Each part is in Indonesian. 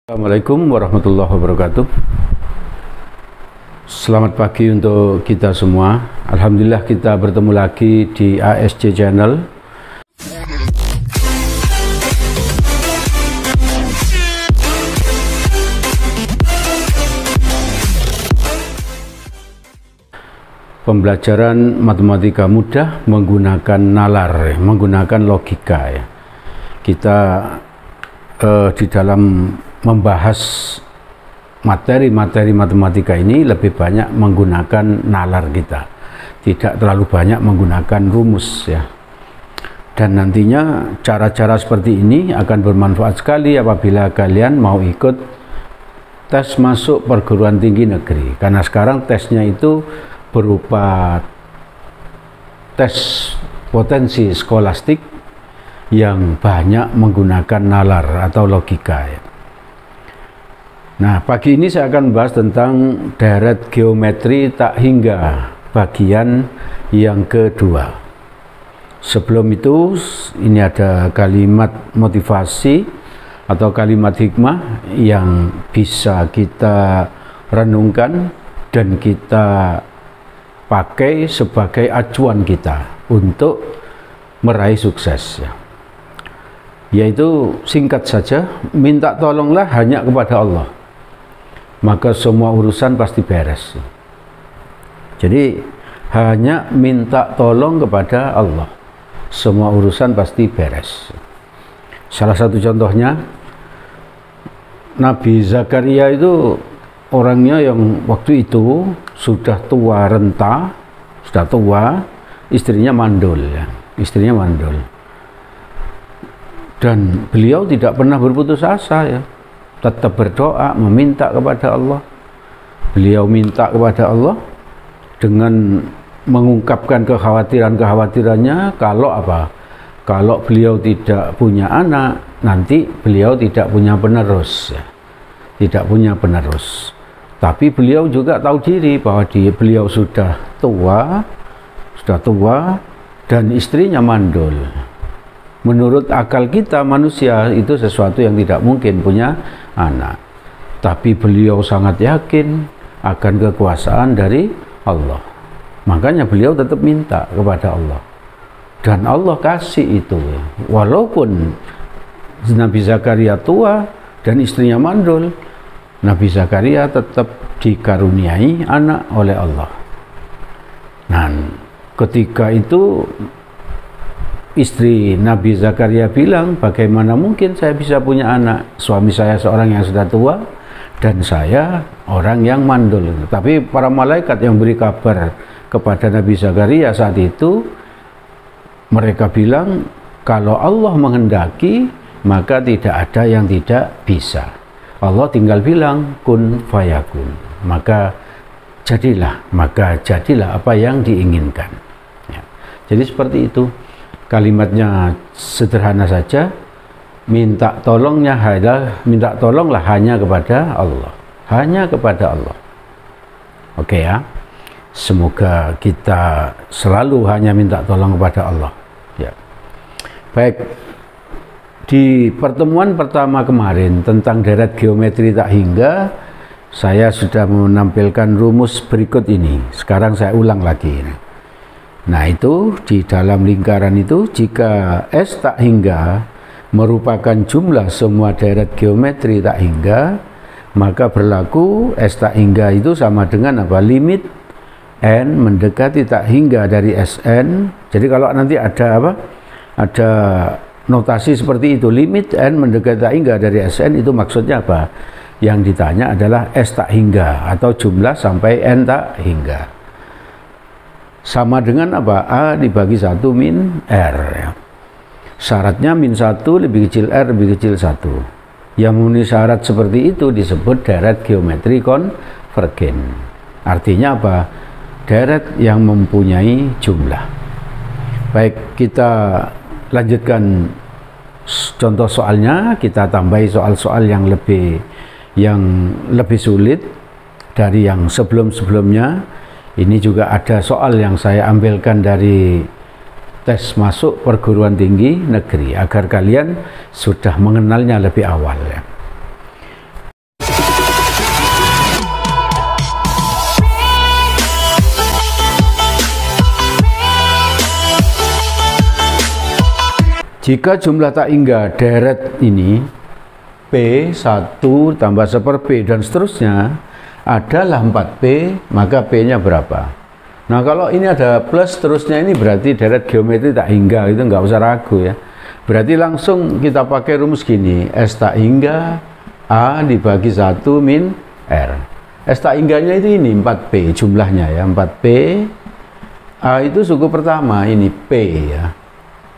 Assalamualaikum warahmatullahi wabarakatuh. Selamat pagi untuk kita semua. Alhamdulillah kita bertemu lagi di ASJ Channel. Pembelajaran matematika mudah menggunakan nalar, menggunakan logika ya. Kita di dalam membahas materi-materi matematika ini lebih banyak menggunakan nalar kita, tidak terlalu banyak menggunakan rumus ya. Dan nantinya cara-cara seperti ini akan bermanfaat sekali apabila kalian mau ikut tes masuk perguruan tinggi negeri, karena sekarang tesnya itu berupa tes potensi skolastik yang banyak menggunakan nalar atau logika ya. Nah, pagi ini saya akan membahas tentang deret geometri tak hingga bagian yang kedua. Sebelum itu, ini ada kalimat motivasi atau kalimat hikmah yang bisa kita renungkan dan kita pakai sebagai acuan kita untuk meraih sukses ya. Yaitu singkat saja, minta tolonglah hanya kepada Allah, maka semua urusan pasti beres. Jadi hanya minta tolong kepada Allah, semua urusan pasti beres. Salah satu contohnya, Nabi Zakaria itu orangnya yang waktu itu sudah tua renta, sudah tua, istrinya mandul ya, istrinya mandul. Dan beliau tidak pernah berputus asa ya, tetap berdoa, meminta kepada Allah. Beliau minta kepada Allah dengan mengungkapkan kekhawatirannya kalau apa? Kalau beliau tidak punya anak, nanti beliau tidak punya penerus ya. Tidak punya penerus. Tapi beliau juga tahu diri bahwa beliau sudah tua dan istrinya mandul. Menurut akal kita manusia itu sesuatu yang tidak mungkin punya anak. Tapi beliau sangat yakin akan kekuasaan dari Allah. Makanya beliau tetap minta kepada Allah. Dan Allah kasih itu. Walaupun Nabi Zakaria tua dan istrinya mandul, Nabi Zakaria tetap dikaruniai anak oleh Allah. Nah, ketika itu istri Nabi Zakaria bilang, bagaimana mungkin saya bisa punya anak? Suami saya seorang yang sudah tua dan saya orang yang mandul. Tapi para malaikat yang beri kabar kepada Nabi Zakaria saat itu, mereka bilang, kalau Allah menghendaki, maka tidak ada yang tidak bisa. Allah tinggal bilang, kun fayakun. Maka jadilah apa yang diinginkan. Ya. Jadi seperti itu. Kalimatnya sederhana saja, minta tolonglah hanya kepada Allah, hanya kepada Allah. Oke ya, semoga kita selalu hanya minta tolong kepada Allah ya. Baik, di pertemuan pertama kemarin tentang deret geometri tak hingga, saya sudah menampilkan rumus berikut ini. Sekarang saya ulang lagi. Nah, itu di dalam lingkaran itu, jika S tak hingga merupakan jumlah semua deret geometri tak hingga, maka berlaku S tak hingga itu sama dengan apa? Limit N mendekati tak hingga dari Sn. Jadi kalau nanti ada apa? Ada notasi seperti itu, limit N mendekati tak hingga dari Sn, itu maksudnya apa? Yang ditanya adalah S tak hingga atau jumlah sampai N tak hingga. Sama dengan apa? A dibagi 1 min R ya. Syaratnya min 1 lebih kecil R lebih kecil 1. Yang memenuhi syarat seperti itu disebut deret geometri konvergen. Artinya apa? Deret yang mempunyai jumlah. Baik, kita lanjutkan contoh soalnya. Kita tambahi soal-soal yang lebih sulit dari yang sebelum-sebelumnya. Ini juga ada soal yang saya ambilkan dari tes masuk perguruan tinggi negeri agar kalian sudah mengenalnya lebih awal ya. Jika jumlah tak hingga deret ini P1 tambah 1/P dan seterusnya adalah 4P, maka P-nya berapa? Nah, kalau ini ada plus terusnya, ini berarti deret geometri tak hingga, itu nggak usah ragu ya. Berarti langsung kita pakai rumus gini, S tak hingga A dibagi 1 min R. S tak hingganya itu ini 4P jumlahnya ya, 4P. A itu suku pertama, ini P ya,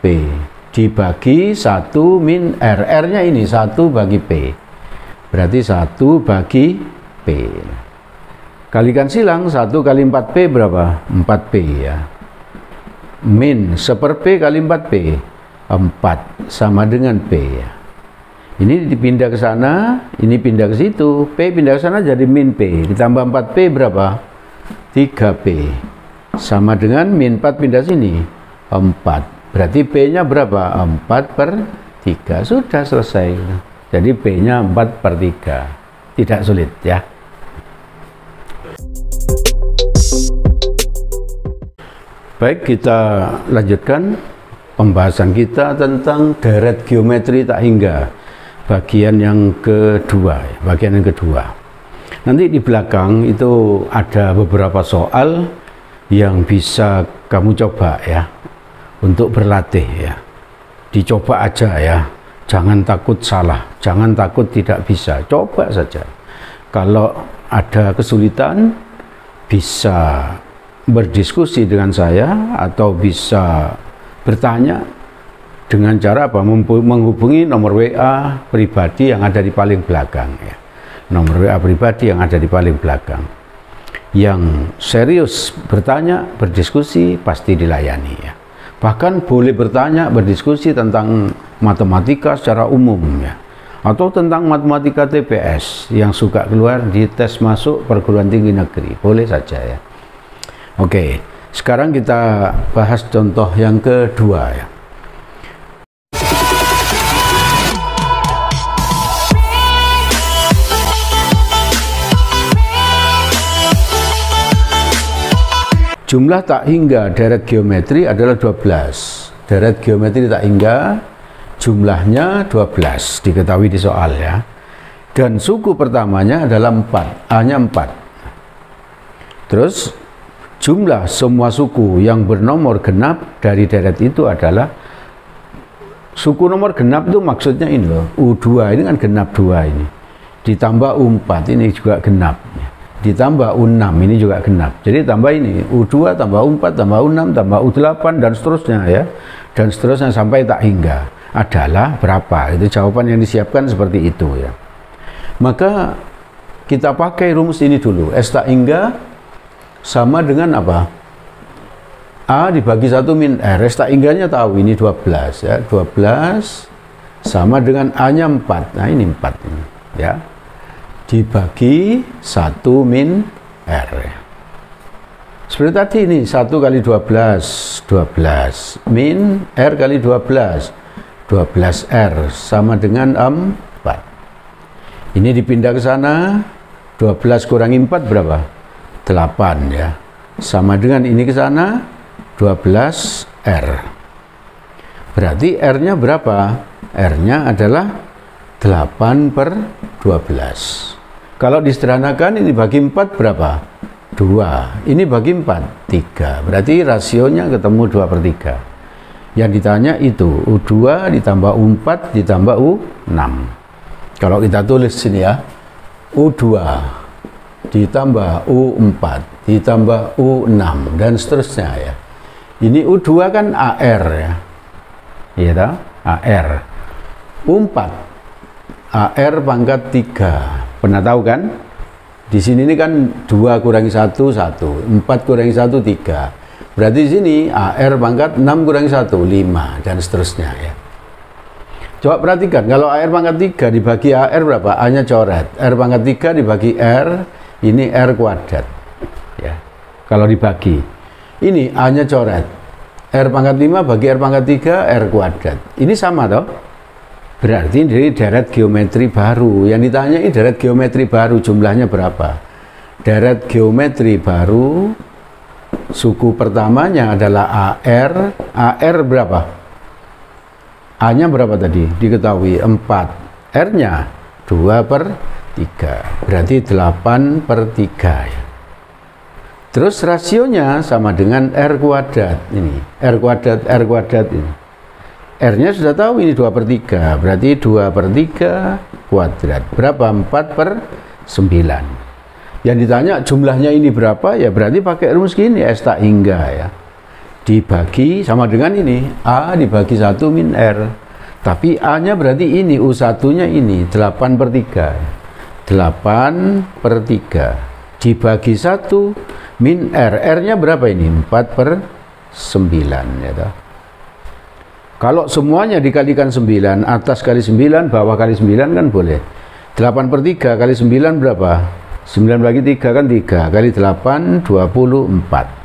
P dibagi 1 min R. R-nya ini 1 bagi P, berarti 1 bagi P. Kalikan silang, 1 kali 4P berapa? 4P ya. Min 1/P kali 4P, 4, sama dengan P ya. Ini dipindah ke sana, ini pindah ke situ. P pindah ke sana jadi min P. Ditambah 4P berapa? 3P. Sama dengan min 4 pindah sini, 4. Berarti P-nya berapa? 4/3. Sudah selesai. Jadi P-nya 4/3. Tidak sulit ya. Baik, kita lanjutkan pembahasan kita tentang deret geometri tak hingga, bagian yang kedua. Nanti di belakang itu ada beberapa soal yang bisa kamu coba ya, untuk berlatih ya. Dicoba aja ya, jangan takut salah, jangan takut tidak bisa, coba saja. Kalau ada kesulitan bisa berdiskusi dengan saya atau bisa bertanya dengan cara apa? Menghubungi nomor WA pribadi yang ada di paling belakang ya. Nomor WA pribadi yang ada di paling belakang. Yang serius bertanya, berdiskusi pasti dilayani ya. Bahkan boleh bertanya, berdiskusi tentang matematika secara umum ya. Atau tentang matematika TPS yang suka keluar di tes masuk perguruan tinggi negeri. Boleh saja ya. Oke, sekarang kita bahas contoh yang kedua ya. Jumlah tak hingga deret geometri adalah 12. Deret geometri tak hingga jumlahnya 12, diketahui di soal ya. Dan suku pertamanya adalah 4, A-nya 4. Terus jumlah semua suku yang bernomor genap dari deret itu adalah, suku nomor genap itu maksudnya ini loh, U2 ini kan genap 2 ini, ditambah U4 ini juga genap, ditambah U6 ini juga genap, jadi tambah ini U2 tambah U4 tambah U6 tambah U8 dan seterusnya ya, dan seterusnya sampai tak hingga adalah berapa. Itu jawaban yang disiapkan seperti itu ya. Maka kita pakai rumus ini dulu, S tak hingga sama dengan apa? A dibagi 1 min R. S tak hingganya tahu, ini 12 ya. 12 sama dengan A-nya 4. Nah ini 4 ini ya. Dibagi 1 min R ya. Seperti tadi ini 1 kali 12 12 min R kali 12 12R sama dengan 4. Ini dipindah ke sana, 12 kurangi 4 berapa? 8 ya, sama dengan ini ke sana 12R. Berarti R-nya berapa? R-nya adalah 8/12. Kalau disederhanakan ini bagi 4 berapa? 2. Ini bagi 4 3. Berarti rasionya ketemu 2/3. Yang ditanya itu U2 ditambah U4 ditambah U6. Kalau kita tulis sini ya, U2 ditambah U4 ditambah U6 dan seterusnya ya. Ini U2 kan AR ya, iya tak? AR. U4 AR pangkat 3. Pernah tahu kan? Di sini ini kan 2 kurangi 1 1, 4 kurangi 1 3. Berarti di sini AR pangkat 6 kurangi 1 5 dan seterusnya ya. Coba perhatikan, kalau AR pangkat 3 dibagi AR berapa? A-nya coret. R pangkat 3 dibagi R, ini R kuadrat ya. Kalau dibagi ini A-nya coret, R pangkat 5 bagi R pangkat 3 R kuadrat, ini sama toh. Berarti dari deret geometri baru. Yang ditanya ini deret geometri baru, jumlahnya berapa? Deret geometri baru suku pertamanya adalah AR. AR berapa? A-nya berapa tadi? Diketahui 4. R-nya 2/3. Berarti 8/3 ya. Terus rasionya sama dengan R kuadrat. Ini R kuadrat ini. R-nya sudah tahu ini 2/3. Berarti 2/3 kuadrat. Berapa? 4/9. Yang ditanya jumlahnya ini berapa? Ya berarti pakai rumus gini, S tak hingga ya. Dibagi sama dengan ini, A dibagi 1 min R. Tapi A-nya berarti ini, U1-nya ini, 8/3. 8/3 dibagi 1 min R. R-nya berapa ini? 4/9 ya toh. Kalau semuanya dikalikan 9, atas kali 9, bawah kali 9 kan boleh. 8/3 kali 9 berapa? 9 bagi 3 kan 3. Kali 8, 24.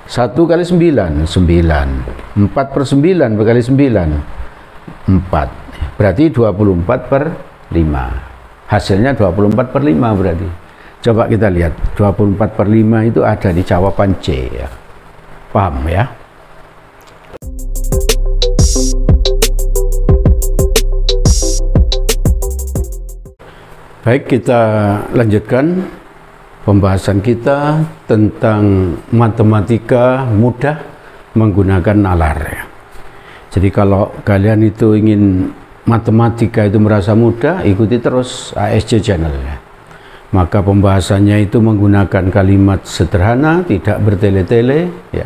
1 kali 9, 9. 4/9 berkali 9, 4. Berarti 24/5. Hasilnya 24/5 berarti. Coba kita lihat, 24/5 itu ada di jawaban C ya. Paham ya? Baik, kita lanjutkan pembahasan kita tentang matematika mudah menggunakan nalar ya. Jadi kalau kalian itu ingin matematika itu merasa mudah, ikuti terus ASC channel ya. Maka pembahasannya itu menggunakan kalimat sederhana, tidak bertele-tele ya.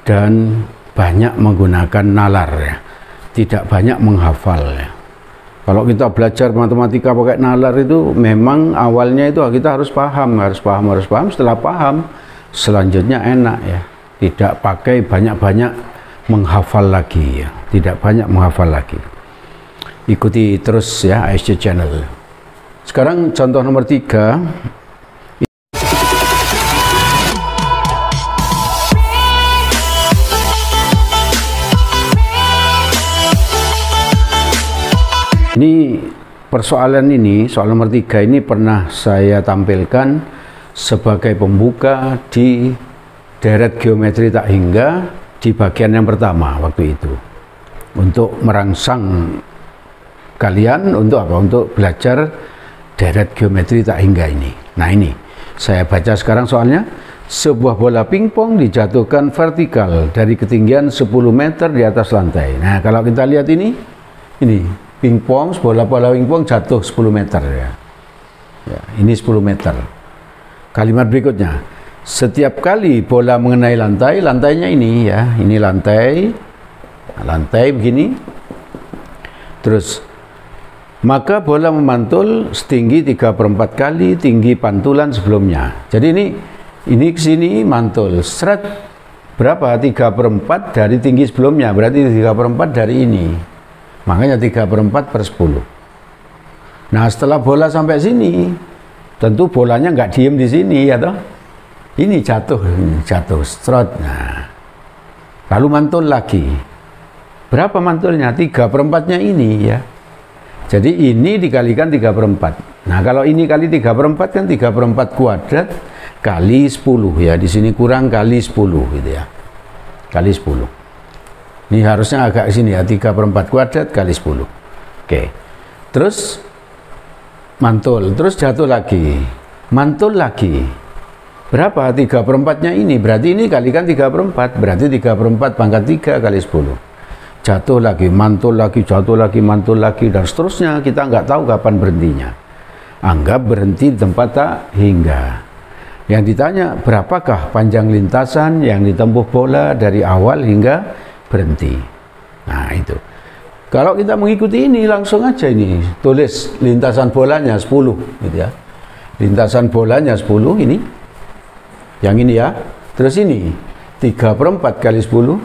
Dan banyak menggunakan nalar ya. Tidak banyak menghafal ya. Kalau kita belajar matematika pakai nalar itu memang awalnya itu kita harus paham. Setelah paham, selanjutnya enak ya. Tidak pakai banyak-banyak menghafal lagi ya. Tidak banyak menghafal lagi. Ikuti terus ya ASC channel. Sekarang contoh nomor 3. Ini persoalan ini, soal nomor 3 ini pernah saya tampilkan sebagai pembuka di deret geometri tak hingga di bagian yang pertama waktu itu. Untuk merangsang kalian untuk apa? Untuk belajar deret geometri tak hingga ini. Nah ini, saya baca sekarang soalnya. Sebuah bola pingpong dijatuhkan vertikal dari ketinggian 10 meter di atas lantai. Nah kalau kita lihat ini pingpong, bola pingpong jatuh 10 meter ya. Ya, ini 10 meter. Kalimat berikutnya, setiap kali bola mengenai lantai, lantainya ini ya, ini lantai begini. Terus maka bola memantul setinggi 3/4 kali tinggi pantulan sebelumnya. Jadi ini ke sini mantul. Seret berapa? 3/4 dari tinggi sebelumnya. Berarti 3/4 dari ini. Makanya 3/4/10. Nah setelah bola sampai sini, tentu bolanya nggak diem di sini ya toh. Ini jatuh, strot. Nah, lalu mantul lagi. Berapa mantulnya? 3/4-nya ini ya. Jadi ini dikalikan 3/4. Nah kalau ini kali 3/4 kan 3/4 kuadrat kali 10 ya. Di sini kurang kali 10 gitu ya. Kali 10. Ini harusnya agak sini ya, 3/4 kuadrat kali 10. Oke. Terus mantul, terus jatuh lagi. Mantul lagi. Berapa? 3/4-nya ini. Berarti ini kalikan 3/4. Berarti 3/4 pangkat 3 kali 10. Jatuh lagi, mantul lagi, jatuh lagi, mantul lagi, dan seterusnya. Kita nggak tahu kapan berhentinya. Anggap berhenti di tempat tak hingga. Yang ditanya, berapakah panjang lintasan yang ditempuh bola dari awal hingga berhenti. Nah itu. Kalau kita mengikuti ini langsung aja ini tulis lintasan bolanya 10 gitu ya. Lintasan bolanya 10 ini. Yang ini ya. Terus ini 3/4 kali 10.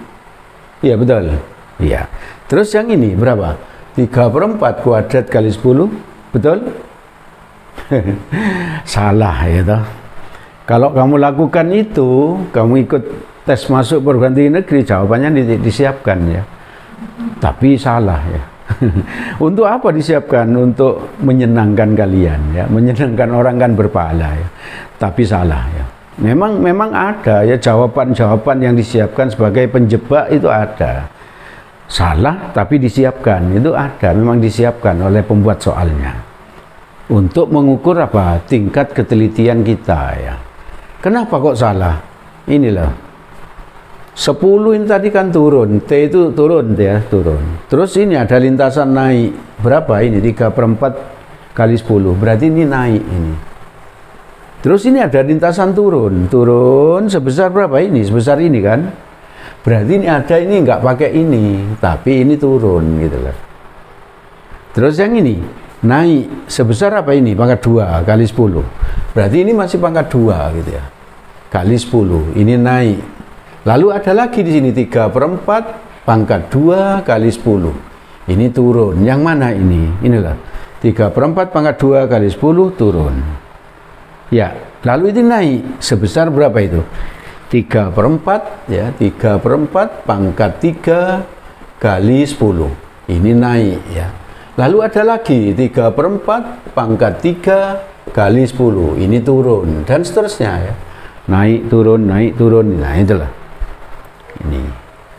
Iya betul. Iya. Terus yang ini berapa? 3/4 kuadrat kali 10. Betul? Salah ya toh. Kalau kamu lakukan itu, kamu ikut tes masuk perguruan tinggi negeri, jawabannya disiapkan ya. Tapi salah ya. Untuk apa disiapkan? Untuk menyenangkan kalian ya, menyenangkan orang kan berpahala ya. Tapi salah ya. Memang ada ya jawaban-jawaban yang disiapkan sebagai penjebak itu ada. salah tapi disiapkan, itu ada, memang disiapkan oleh pembuat soalnya untuk mengukur apa, tingkat ketelitian kita ya. Kenapa kok salah? Inilah 10 ini tadi kan turun, T itu turun ya, turun. Terus ini ada lintasan naik, berapa ini? 3/4 kali 10, berarti ini naik ini. Terus ini ada lintasan turun, turun sebesar berapa ini? Sebesar ini kan? Berarti ini ada, ini nggak pakai ini, tapi ini turun gitu kan. Terus yang ini naik sebesar apa ini? Pangkat 2 kali 10. Berarti ini masih pangkat 2 gitu ya. Kali 10, ini naik. Lalu ada lagi di sini 3/4 pangkat 2 kali 10. Ini turun. Yang mana ini? Inilah 3/4 pangkat 2 kali 10 turun. Ya, lalu ini naik sebesar berapa itu? 3/4 ya, 3/4 pangkat 3 kali 10. Ini naik ya. Lalu ada lagi 3/4 pangkat 3 kali 10. Ini turun dan seterusnya ya. Naik turun, naik turun. Nah, itulah.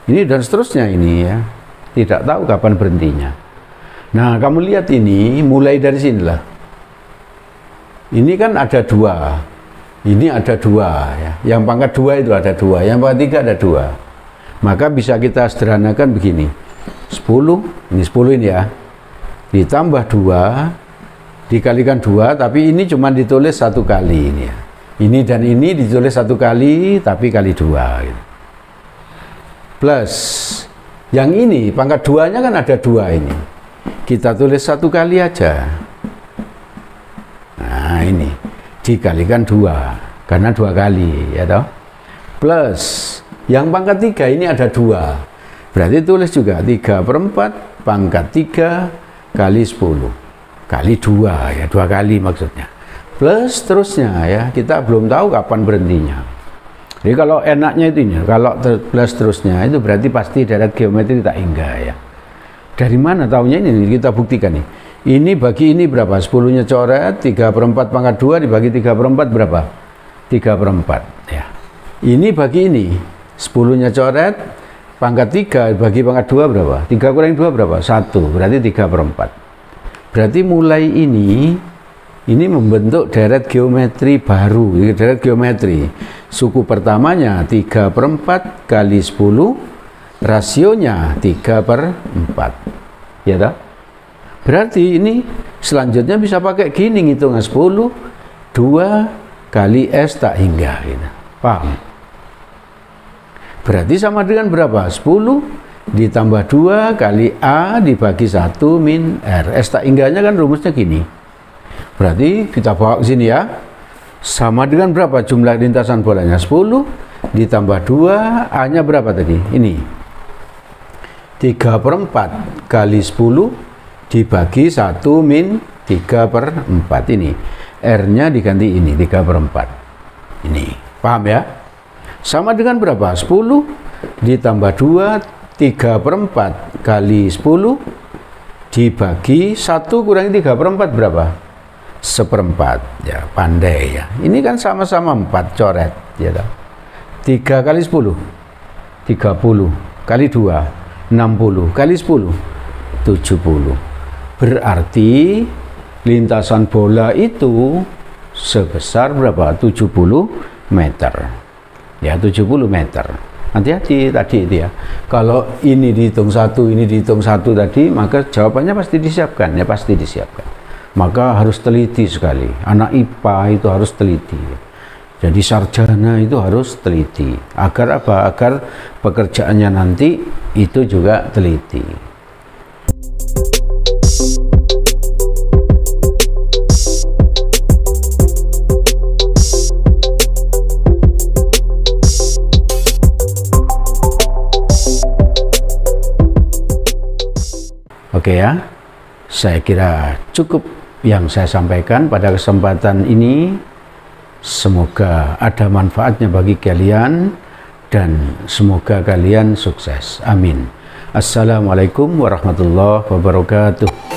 Ini dan seterusnya ini ya. Tidak tahu kapan berhentinya. Nah, kamu lihat ini mulai dari sinilah. Ini kan ada 2. Ini ada 2 ya. Yang pangkat 2 itu ada 2, yang pangkat 3 ada 2. Maka bisa kita sederhanakan begini. 10, ini 10 ini ya. Ditambah 2 dikalikan 2, tapi ini cuma ditulis 1 kali ini ya. Ini dan ini ditulis 1 kali, tapi kali 2 gitu. Plus yang ini pangkat 2-nya kan ada 2 ini. Kita tulis 1 kali aja. Nah, ini dikalikan 2 karena 2 kali ya toh. Plus yang pangkat 3 ini ada 2. Berarti tulis juga 3/4 pangkat 3 kali 10 kali 2 ya, 2 kali maksudnya. Plus terusnya ya, kita belum tahu kapan berhentinya. Jadi kalau enaknya itu ini, kalau plus terusnya itu berarti pasti deret geometri tak hingga ya. Dari mana tahunya ini? Kita buktikan nih. Ini bagi ini berapa? 10-nya coret, 3/4 pangkat 2 dibagi 3/4 berapa? 3/4 ya. Ini bagi ini, 10-nya coret, pangkat 3 bagi pangkat 2 berapa? 3 kurangi 2 berapa? 1, berarti 3/4. Berarti mulai ini membentuk deret geometri baru, deret geometri. Suku pertamanya 3/4 kali 10, rasionya 3/4. Ya toh? Berarti ini selanjutnya bisa pakai gini ngitungan 10, 2 kali S tak hingga gitu. Paham? Berarti sama dengan berapa? 10 ditambah 2 kali A dibagi 1 min R. S tak hingganya kan rumusnya gini. Berarti kita bawa ke sini ya. Sama dengan berapa jumlah lintasan bolanya? 10 ditambah 2, A-nya berapa tadi? Ini 3/4 kali 10 dibagi 1 min 3/4 ini. R-nya diganti ini 3/4. Ini. Paham ya? Sama dengan berapa? 10 ditambah 2, 3/4 kali 10 dibagi 1 kurangi 3/4 berapa? 1/4 ya, pandai ya. Ini kan sama-sama 4 coret ya toh. 3 kali 10 30 kali 2 60 kali 10 70. Berarti lintasan bola itu sebesar berapa? 70 meter ya, 70 meter. Hati-hati tadi itu ya. Kalau ini dihitung 1, ini dihitung 1 tadi, maka jawabannya pasti disiapkan ya, pasti disiapkan. Maka harus teliti sekali. Anak IPA itu harus teliti. Jadi sarjana itu harus teliti. Agar apa? Agar pekerjaannya nanti itu juga teliti. Oke ya, saya kira cukup yang saya sampaikan pada kesempatan ini. Semoga ada manfaatnya bagi kalian dan semoga kalian sukses. Amin. Assalamualaikum warahmatullahi wabarakatuh.